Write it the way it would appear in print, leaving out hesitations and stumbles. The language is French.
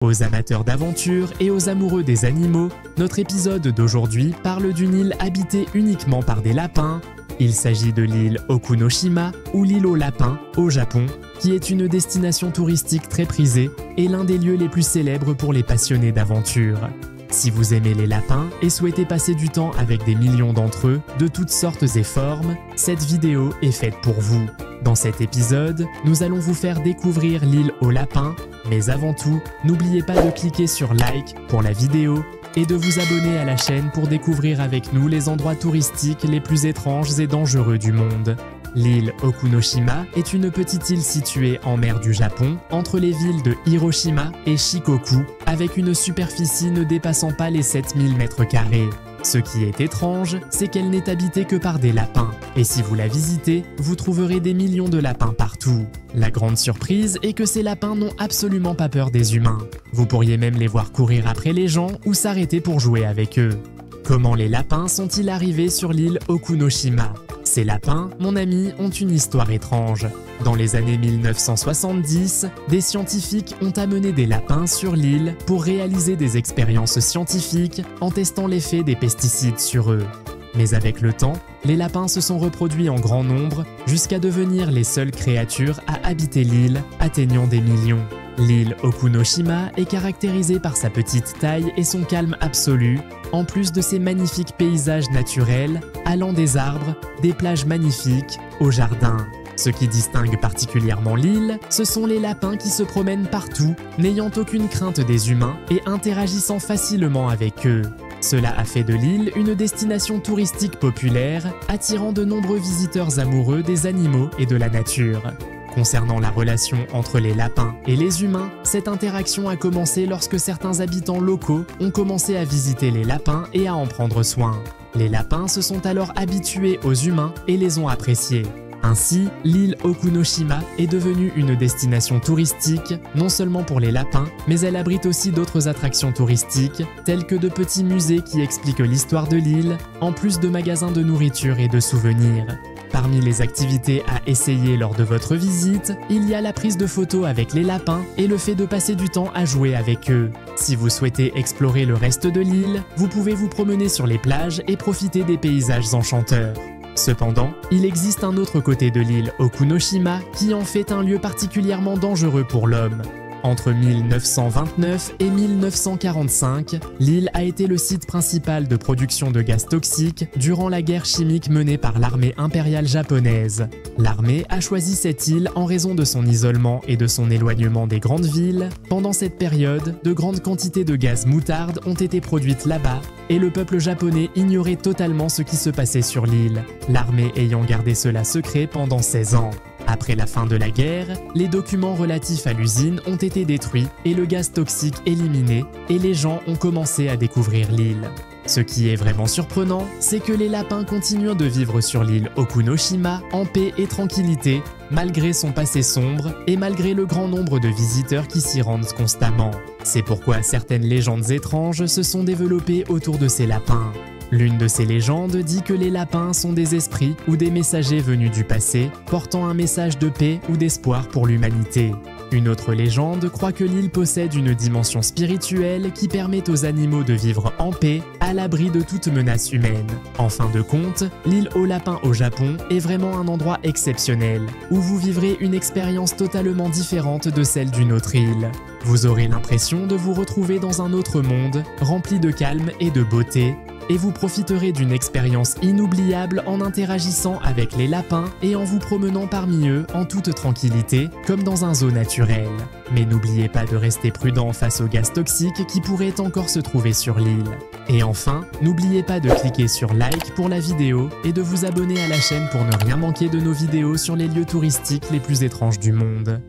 Aux amateurs d'aventure et aux amoureux des animaux, notre épisode d'aujourd'hui parle d'une île habitée uniquement par des lapins. Il s'agit de l'île Okunoshima ou l'île aux lapins au Japon, qui est une destination touristique très prisée et l'un des lieux les plus célèbres pour les passionnés d'aventure. Si vous aimez les lapins et souhaitez passer du temps avec des millions d'entre eux, de toutes sortes et formes, cette vidéo est faite pour vous. Dans cet épisode, nous allons vous faire découvrir l'île aux lapins, mais avant tout, n'oubliez pas de cliquer sur like pour la vidéo et de vous abonner à la chaîne pour découvrir avec nous les endroits touristiques les plus étranges et dangereux du monde. L'île Okunoshima est une petite île située en mer du Japon, entre les villes de Hiroshima et Shikoku, avec une superficie ne dépassant pas les 7000 m². Ce qui est étrange, c'est qu'elle n'est habitée que par des lapins, et si vous la visitez, vous trouverez des millions de lapins partout. La grande surprise est que ces lapins n'ont absolument pas peur des humains. Vous pourriez même les voir courir après les gens ou s'arrêter pour jouer avec eux. Comment les lapins sont-ils arrivés sur l'île Okunoshima ? Ces lapins, mon ami, ont une histoire étrange. Dans les années 1970, des scientifiques ont amené des lapins sur l'île pour réaliser des expériences scientifiques en testant l'effet des pesticides sur eux. Mais avec le temps, les lapins se sont reproduits en grand nombre jusqu'à devenir les seules créatures à habiter l'île, atteignant des millions. L'île Okunoshima est caractérisée par sa petite taille et son calme absolu, en plus de ses magnifiques paysages naturels, allant des arbres, des plages magnifiques, aux jardins. Ce qui distingue particulièrement l'île, ce sont les lapins qui se promènent partout, n'ayant aucune crainte des humains et interagissant facilement avec eux. Cela a fait de l'île une destination touristique populaire, attirant de nombreux visiteurs amoureux des animaux et de la nature. Concernant la relation entre les lapins et les humains, cette interaction a commencé lorsque certains habitants locaux ont commencé à visiter les lapins et à en prendre soin. Les lapins se sont alors habitués aux humains et les ont appréciés. Ainsi, l'île Okunoshima est devenue une destination touristique, non seulement pour les lapins, mais elle abrite aussi d'autres attractions touristiques, telles que de petits musées qui expliquent l'histoire de l'île, en plus de magasins de nourriture et de souvenirs. Parmi les activités à essayer lors de votre visite, il y a la prise de photos avec les lapins et le fait de passer du temps à jouer avec eux. Si vous souhaitez explorer le reste de l'île, vous pouvez vous promener sur les plages et profiter des paysages enchanteurs. Cependant, il existe un autre côté de l'île Okunoshima qui en fait un lieu particulièrement dangereux pour l'homme. Entre 1929 et 1945, l'île a été le site principal de production de gaz toxiques durant la guerre chimique menée par l'armée impériale japonaise. L'armée a choisi cette île en raison de son isolement et de son éloignement des grandes villes. Pendant cette période, de grandes quantités de gaz moutarde ont été produites là-bas et le peuple japonais ignorait totalement ce qui se passait sur l'île, l'armée ayant gardé cela secret pendant 16 ans. Après la fin de la guerre, les documents relatifs à l'usine ont été détruits et le gaz toxique éliminé, et les gens ont commencé à découvrir l'île. Ce qui est vraiment surprenant, c'est que les lapins continuent de vivre sur l'île Okunoshima en paix et tranquillité, malgré son passé sombre et malgré le grand nombre de visiteurs qui s'y rendent constamment. C'est pourquoi certaines légendes étranges se sont développées autour de ces lapins. L'une de ces légendes dit que les lapins sont des esprits ou des messagers venus du passé, portant un message de paix ou d'espoir pour l'humanité. Une autre légende croit que l'île possède une dimension spirituelle qui permet aux animaux de vivre en paix, à l'abri de toute menace humaine. En fin de compte, l'île aux lapins au Japon est vraiment un endroit exceptionnel, où vous vivrez une expérience totalement différente de celle d'une autre île. Vous aurez l'impression de vous retrouver dans un autre monde, rempli de calme et de beauté, et vous profiterez d'une expérience inoubliable en interagissant avec les lapins et en vous promenant parmi eux en toute tranquillité, comme dans un zoo naturel. Mais n'oubliez pas de rester prudent face aux gaz toxiques qui pourraient encore se trouver sur l'île. Et enfin, n'oubliez pas de cliquer sur like pour la vidéo et de vous abonner à la chaîne pour ne rien manquer de nos vidéos sur les lieux touristiques les plus étranges du monde.